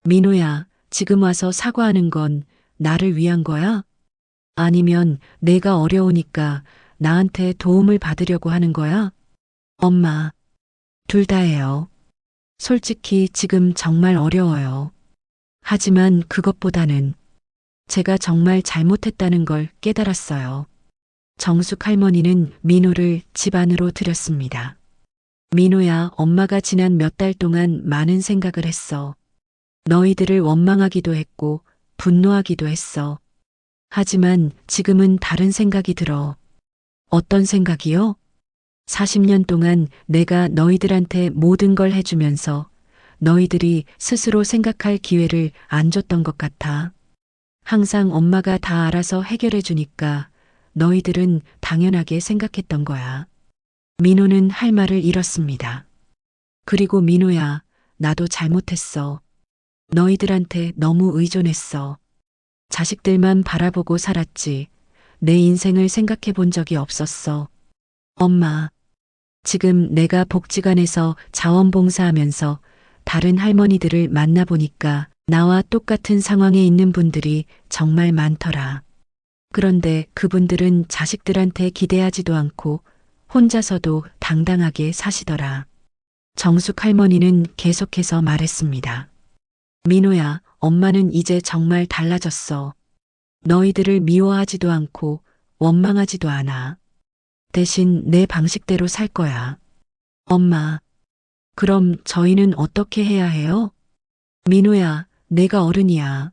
민호야, 지금 와서 사과하는 건 나를 위한 거야? 아니면 내가 어려우니까 나한테 도움을 받으려고 하는 거야? 엄마, 둘 다예요. 솔직히 지금 정말 어려워요. 하지만 그것보다는 제가 정말 잘못했다는 걸 깨달았어요. 정숙 할머니는 민호를 집 안으로 들였습니다. 민호야, 엄마가 지난 몇 달 동안 많은 생각을 했어. 너희들을 원망하기도 했고 분노하기도 했어. 하지만 지금은 다른 생각이 들어. 어떤 생각이요? 40년 동안 내가 너희들한테 모든 걸 해주면서 너희들이 스스로 생각할 기회를 안 줬던 것 같아. 항상 엄마가 다 알아서 해결해 주니까 너희들은 당연하게 생각했던 거야. 민호는 할 말을 잃었습니다. 그리고 민호야, 나도 잘못했어. 너희들한테 너무 의존했어. 자식들만 바라보고 살았지. 내 인생을 생각해 본 적이 없었어. 엄마, 지금 내가 복지관에서 자원봉사하면서 다른 할머니들을 만나보니까 나와 똑같은 상황에 있는 분들이 정말 많더라. 그런데 그분들은 자식들한테 기대하지도 않고 혼자서도 당당하게 사시더라. 정숙 할머니는 계속해서 말했습니다. 민호야, 엄마는 이제 정말 달라졌어. 너희들을 미워하지도 않고 원망하지도 않아. 대신 내 방식대로 살 거야. 엄마, 그럼 저희는 어떻게 해야 해요? 민호야, 내가 어른이야.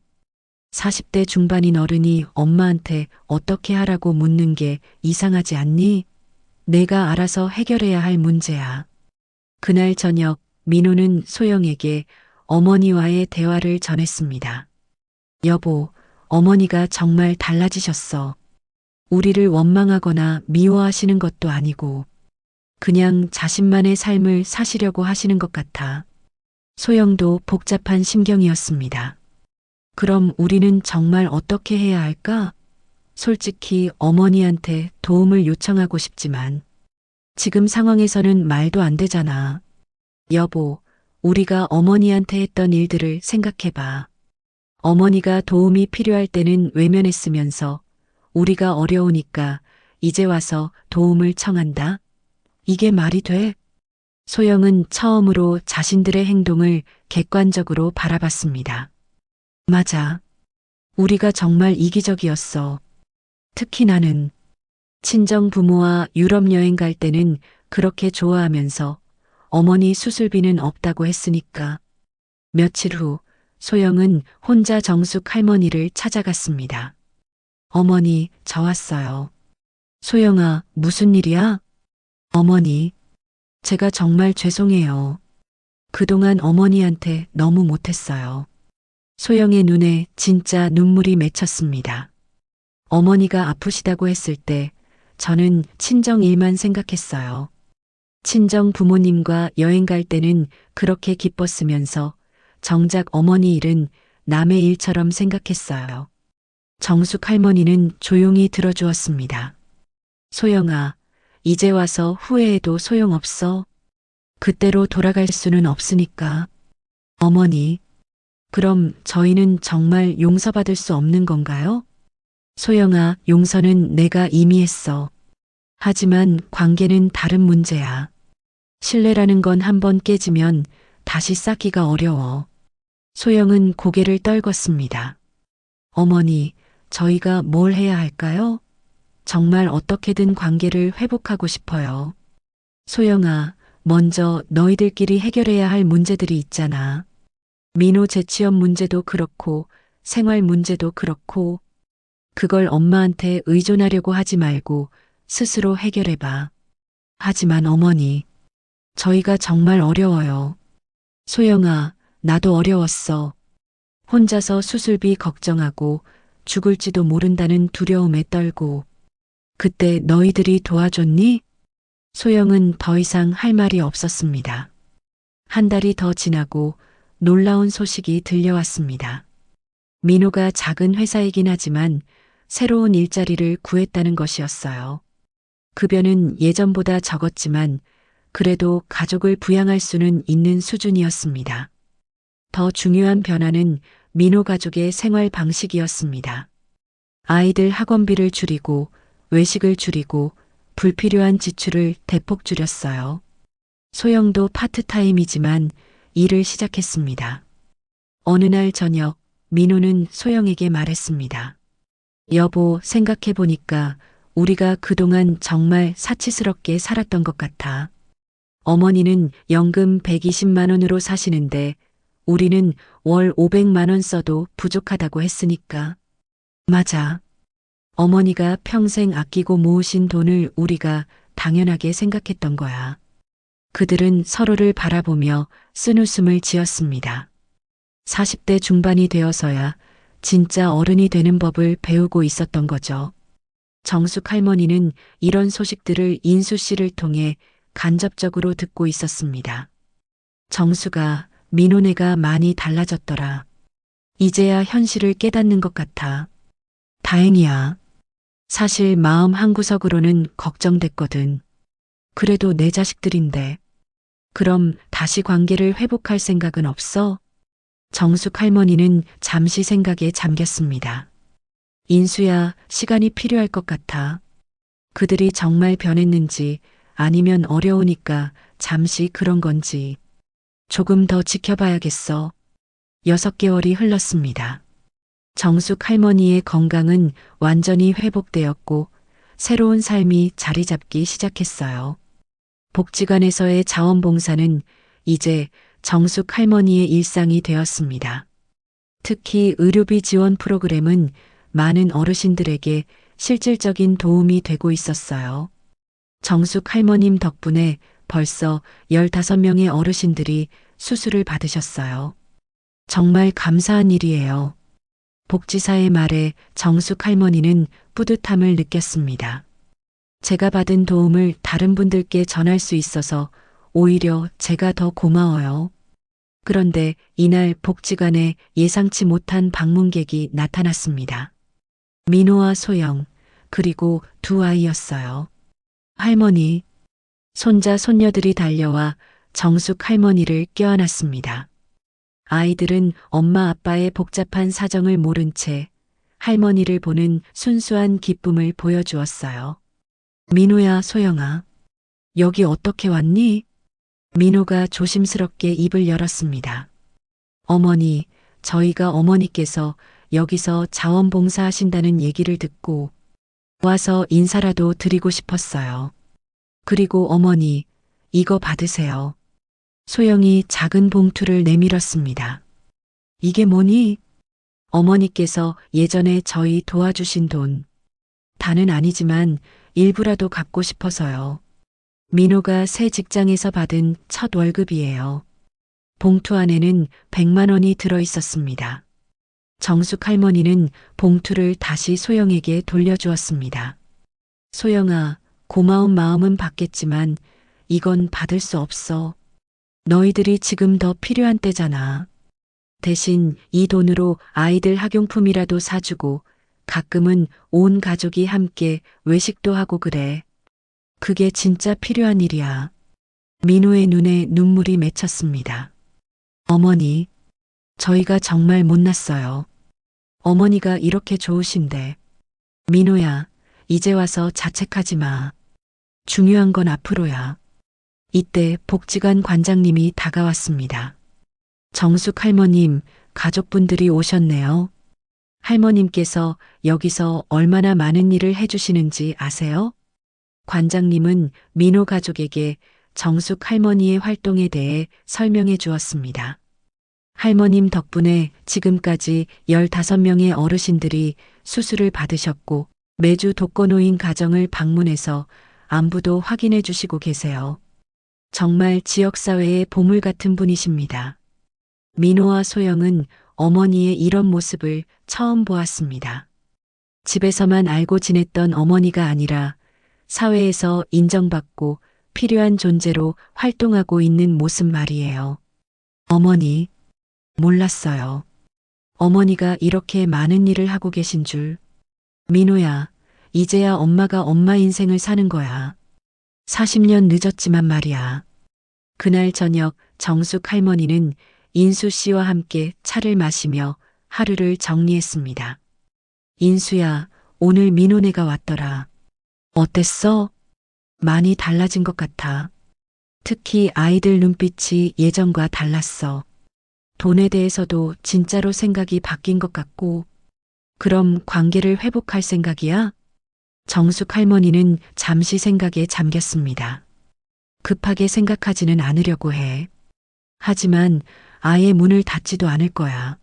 40대 중반인 어른이 엄마한테 어떻게 하라고 묻는 게 이상하지 않니? 내가 알아서 해결해야 할 문제야. 그날 저녁 민호는 소영에게 어머니와의 대화를 전했습니다. 여보, 어머니가 정말 달라지셨어. 우리를 원망하거나 미워하시는 것도 아니고 그냥 자신만의 삶을 사시려고 하시는 것 같아. 소영도 복잡한 심경이었습니다. 그럼 우리는 정말 어떻게 해야 할까? 솔직히 어머니한테 도움을 요청하고 싶지만 지금 상황에서는 말도 안 되잖아. 여보, 우리가 어머니한테 했던 일들을 생각해봐. 어머니가 도움이 필요할 때는 외면했으면서 우리가 어려우니까 이제 와서 도움을 청한다. 이게 말이 돼? 소영은 처음으로 자신들의 행동을 객관적으로 바라봤습니다. 맞아. 우리가 정말 이기적이었어. 특히 나는 친정 부모와 유럽 여행 갈 때는 그렇게 좋아하면서 어머니 수술비는 없다고 했으니까. 며칠 후 소영은 혼자 정숙 할머니를 찾아갔습니다. 어머니, 저 왔어요. 소영아, 무슨 일이야? 어머니, 제가 정말 죄송해요. 그동안 어머니한테 너무 못했어요. 소영의 눈에 진짜 눈물이 맺혔습니다. 어머니가 아프시다고 했을 때 저는 친정 일만 생각했어요. 친정 부모님과 여행 갈 때는 그렇게 기뻤으면서 정작 어머니 일은 남의 일처럼 생각했어요. 정숙 할머니는 조용히 들어주었습니다. 소영아, 이제 와서 후회해도 소용없어. 그때로 돌아갈 수는 없으니까. 어머니, 그럼 저희는 정말 용서받을 수 없는 건가요? 소영아, 용서는 내가 이미 했어. 하지만 관계는 다른 문제야. 신뢰라는 건 한번 깨지면 다시 쌓기가 어려워. 소영은 고개를 떨궜습니다. 어머니, 저희가 뭘 해야 할까요? 정말 어떻게든 관계를 회복하고 싶어요. 소영아, 먼저 너희들끼리 해결해야 할 문제들이 있잖아. 민호 재취업 문제도 그렇고 생활 문제도 그렇고 그걸 엄마한테 의존하려고 하지 말고 스스로 해결해봐. 하지만 어머니, 저희가 정말 어려워요. 소영아, 나도 어려웠어. 혼자서 수술비 걱정하고 죽을지도 모른다는 두려움에 떨고. 그때 너희들이 도와줬니? 소영은 더 이상 할 말이 없었습니다. 한 달이 더 지나고 놀라운 소식이 들려왔습니다. 민호가 작은 회사이긴 하지만 새로운 일자리를 구했다는 것이었어요. 급여는 예전보다 적었지만 그래도 가족을 부양할 수는 있는 수준이었습니다. 더 중요한 변화는 민호 가족의 생활 방식이었습니다. 아이들 학원비를 줄이고 외식을 줄이고 불필요한 지출을 대폭 줄였어요. 소영도 파트타임이지만 일을 시작했습니다. 어느 날 저녁 민호는 소영에게 말했습니다. 여보, 생각해보니까 우리가 그동안 정말 사치스럽게 살았던 것 같아. 어머니는 연금 120만 원으로 사시는데 우리는 월 500만 원 써도 부족하다고 했으니까. 맞아. 어머니가 평생 아끼고 모으신 돈을 우리가 당연하게 생각했던 거야. 그들은 서로를 바라보며 쓴웃음을 지었습니다. 40대 중반이 되어서야 진짜 어른이 되는 법을 배우고 있었던 거죠. 정숙 할머니는 이런 소식들을 인수 씨를 통해 간접적으로 듣고 있었습니다. 정수가, 민호네가 많이 달라졌더라. 이제야 현실을 깨닫는 것 같아. 다행이야. 사실 마음 한구석으로는 걱정됐거든. 그래도 내 자식들인데. 그럼 다시 관계를 회복할 생각은 없어? 정숙 할머니는 잠시 생각에 잠겼습니다. 인수야, 시간이 필요할 것 같아. 그들이 정말 변했는지 아니면 어려우니까 잠시 그런 건지. 조금 더 지켜봐야겠어. 6개월이 흘렀습니다. 정숙 할머니의 건강은 완전히 회복되었고 새로운 삶이 자리 잡기 시작했어요. 복지관에서의 자원봉사는 이제 정숙 할머니의 일상이 되었습니다. 특히 의료비 지원 프로그램은 많은 어르신들에게 실질적인 도움이 되고 있었어요. 정숙 할머님 덕분에 벌써 15명의 어르신들이 수술을 받으셨어요. 정말 감사한 일이에요. 복지사의 말에 정숙 할머니는 뿌듯함을 느꼈습니다. 제가 받은 도움을 다른 분들께 전할 수 있어서 오히려 제가 더 고마워요. 그런데 이날 복지관에 예상치 못한 방문객이 나타났습니다. 민호와 소영, 그리고 두 아이였어요. 할머니, 손자, 손녀들이 달려와 정숙 할머니를 껴안았습니다. 아이들은 엄마 아빠의 복잡한 사정을 모른 채 할머니를 보는 순수한 기쁨을 보여주었어요. 민호야, 소영아, 여기 어떻게 왔니? 민호가 조심스럽게 입을 열었습니다. 어머니, 저희가 어머니께서 여기서 자원봉사 하신다는 얘기를 듣고 와서 인사라도 드리고 싶었어요. 그리고 어머니, 이거 받으세요. 소영이 작은 봉투를 내밀었습니다. 이게 뭐니? 어머니께서 예전에 저희 도와주신 돈. 다는 아니지만 일부라도 갚고 싶어서요. 민호가 새 직장에서 받은 첫 월급이에요. 봉투 안에는 100만 원이 들어 있었습니다. 정숙 할머니는 봉투를 다시 소영에게 돌려주었습니다. 소영아, 고마운 마음은 받겠지만 이건 받을 수 없어. 너희들이 지금 더 필요한 때잖아. 대신 이 돈으로 아이들 학용품이라도 사주고 가끔은 온 가족이 함께 외식도 하고 그래. 그게 진짜 필요한 일이야. 민호의 눈에 눈물이 맺혔습니다. 어머니, 저희가 정말 못났어요. 어머니가 이렇게 좋으신데. 민호야, 이제 와서 자책하지 마. 중요한 건 앞으로야. 이때 복지관 관장님이 다가왔습니다. 정숙 할머님, 가족분들이 오셨네요. 할머님께서 여기서 얼마나 많은 일을 해주시는지 아세요? 관장님은 민호 가족에게 정숙 할머니의 활동에 대해 설명해 주었습니다. 할머님 덕분에 지금까지 15명의 어르신들이 수술을 받으셨고 매주 독거노인 가정을 방문해서 안부도 확인해 주시고 계세요. 정말 지역사회의 보물 같은 분이십니다. 민호와 소영은 어머니의 이런 모습을 처음 보았습니다. 집에서만 알고 지냈던 어머니가 아니라 사회에서 인정받고 필요한 존재로 활동하고 있는 모습 말이에요. 어머니, 몰랐어요. 어머니가 이렇게 많은 일을 하고 계신 줄. 민호야, 이제야 엄마가 엄마 인생을 사는 거야. 40년 늦었지만 말이야. 그날 저녁 정숙 할머니는 인수 씨와 함께 차를 마시며 하루를 정리했습니다. 인수야, 오늘 민호네가 왔더라. 어땠어? 많이 달라진 것 같아. 특히 아이들 눈빛이 예전과 달랐어. 돈에 대해서도 진짜로 생각이 바뀐 것 같고. 그럼 관계를 회복할 생각이야? 정숙 할머니는 잠시 생각에 잠겼습니다. 급하게 생각하지는 않으려고 해. 하지만 아예 문을 닫지도 않을 거야.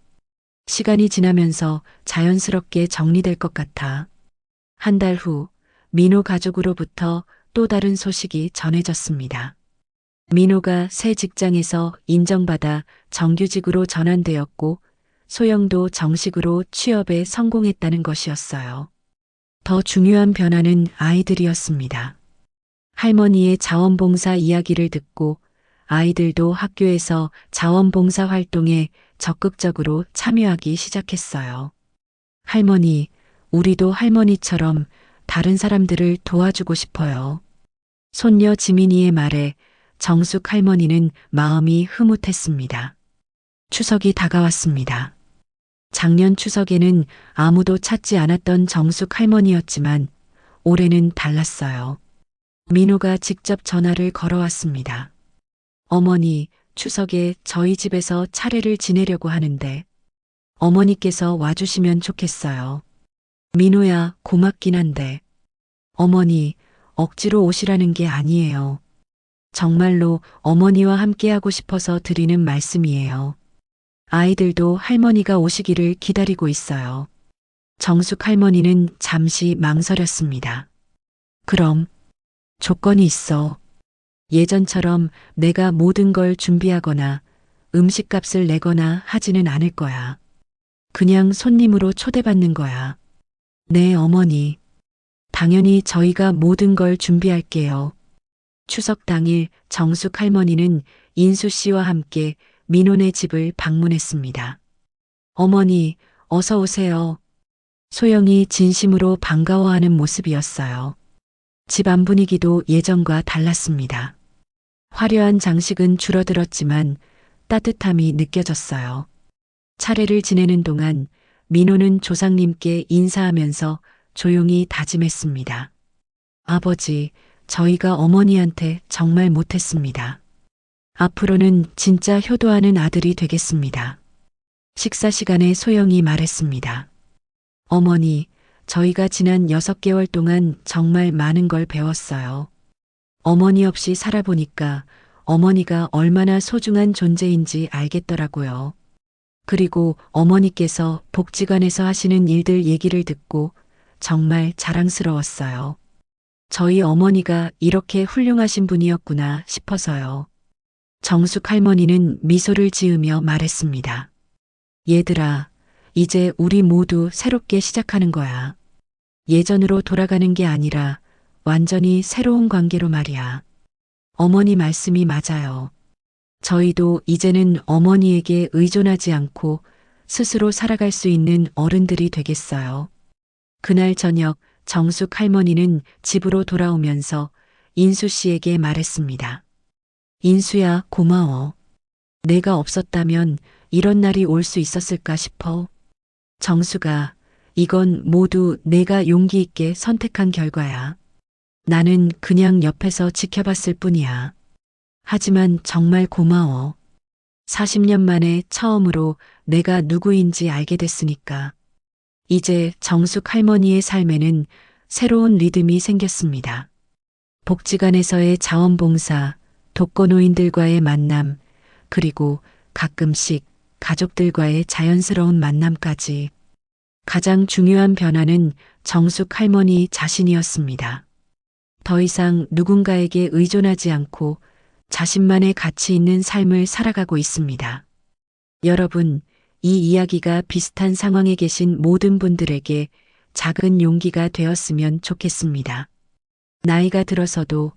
시간이 지나면서 자연스럽게 정리될 것 같아. 한 달 후 민호 가족으로부터 또 다른 소식이 전해졌습니다. 민호가 새 직장에서 인정받아 정규직으로 전환되었고 소영도 정식으로 취업에 성공했다는 것이었어요. 더 중요한 변화는 아이들이었습니다. 할머니의 자원봉사 이야기를 듣고 아이들도 학교에서 자원봉사 활동에 적극적으로 참여하기 시작했어요. 할머니, 우리도 할머니처럼 다른 사람들을 도와주고 싶어요. 손녀 지민이의 말에 정숙 할머니는 마음이 흐뭇했습니다. 추석이 다가왔습니다. 작년 추석에는 아무도 찾지 않았던 정숙 할머니였지만 올해는 달랐어요. 민호가 직접 전화를 걸어왔습니다. 어머니, 추석에 저희 집에서 차례를 지내려고 하는데 어머니께서 와주시면 좋겠어요. 민호야, 고맙긴 한데. 어머니, 억지로 오시라는 게 아니에요. 정말로 어머니와 함께하고 싶어서 드리는 말씀이에요. 아이들도 할머니가 오시기를 기다리고 있어요. 정숙 할머니는 잠시 망설였습니다. 그럼 조건이 있어. 예전처럼 내가 모든 걸 준비하거나 음식값을 내거나 하지는 않을 거야. 그냥 손님으로 초대받는 거야. 네, 어머니. 당연히 저희가 모든 걸 준비할게요. 추석 당일 정숙 할머니는 인수 씨와 함께 민호네 집을 방문했습니다. 어머니, 어서 오세요. 소영이 진심으로 반가워하는 모습이었어요. 집 안 분위기도 예전과 달랐습니다. 화려한 장식은 줄어들었지만 따뜻함이 느껴졌어요. 차례를 지내는 동안 민호는 조상님께 인사하면서 조용히 다짐했습니다. 아버지, 저희가 어머니한테 정말 못했습니다. 앞으로는 진짜 효도하는 아들이 되겠습니다. 식사 시간에 소영이 말했습니다. 어머니, 저희가 지난 6개월 동안 정말 많은 걸 배웠어요. 어머니 없이 살아보니까 어머니가 얼마나 소중한 존재인지 알겠더라고요. 그리고 어머니께서 복지관에서 하시는 일들 얘기를 듣고 정말 자랑스러웠어요. 저희 어머니가 이렇게 훌륭하신 분이었구나 싶어서요. 정숙 할머니는 미소를 지으며 말했습니다. 얘들아, 이제 우리 모두 새롭게 시작하는 거야. 예전으로 돌아가는 게 아니라 완전히 새로운 관계로 말이야. 어머니 말씀이 맞아요. 저희도 이제는 어머니에게 의존하지 않고 스스로 살아갈 수 있는 어른들이 되겠어요. 그날 저녁 정숙 할머니는 집으로 돌아오면서 인수 씨에게 말했습니다. 인수야, 고마워. 내가 없었다면 이런 날이 올 수 있었을까 싶어. 정수가, 이건 모두 내가 용기 있게 선택한 결과야. 나는 그냥 옆에서 지켜봤을 뿐이야. 하지만 정말 고마워. 40년 만에 처음으로 내가 누구인지 알게 됐으니까. 이제 정숙 할머니의 삶에는 새로운 리듬이 생겼습니다. 복지관에서의 자원봉사, 독거노인들과의 만남, 그리고 가끔씩 가족들과의 자연스러운 만남까지. 가장 중요한 변화는 정숙 할머니 자신이었습니다. 더 이상 누군가에게 의존하지 않고 자신만의 가치 있는 삶을 살아가고 있습니다. 여러분, 이 이야기가 비슷한 상황에 계신 모든 분들에게 작은 용기가 되었으면 좋겠습니다. 나이가 들어서도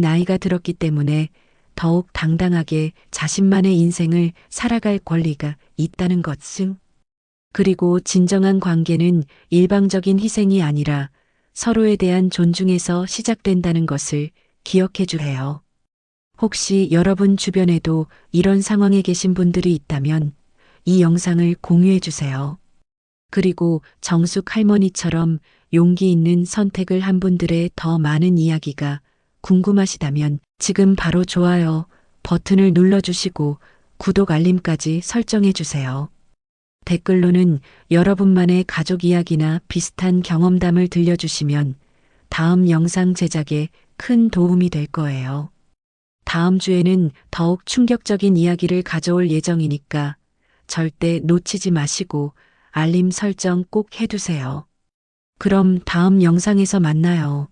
나이가 들었기 때문에 더욱 당당하게 자신만의 인생을 살아갈 권리가 있다는 것을, 그리고 진정한 관계는 일방적인 희생이 아니라 서로에 대한 존중에서 시작된다는 것을 기억해 주세요. 혹시 여러분 주변에도 이런 상황에 계신 분들이 있다면 이 영상을 공유해 주세요. 그리고 정숙 할머니처럼 용기 있는 선택을 한 분들의 더 많은 이야기가 궁금하시다면 지금 바로 좋아요 버튼을 눌러주시고 구독 알림까지 설정해 주세요. 댓글로는 여러분만의 가족 이야기나 비슷한 경험담을 들려주시면 다음 영상 제작에 큰 도움이 될 거예요. 다음 주에는 더욱 충격적인 이야기를 가져올 예정이니까 절대 놓치지 마시고 알림 설정 꼭 해두세요. 그럼 다음 영상에서 만나요.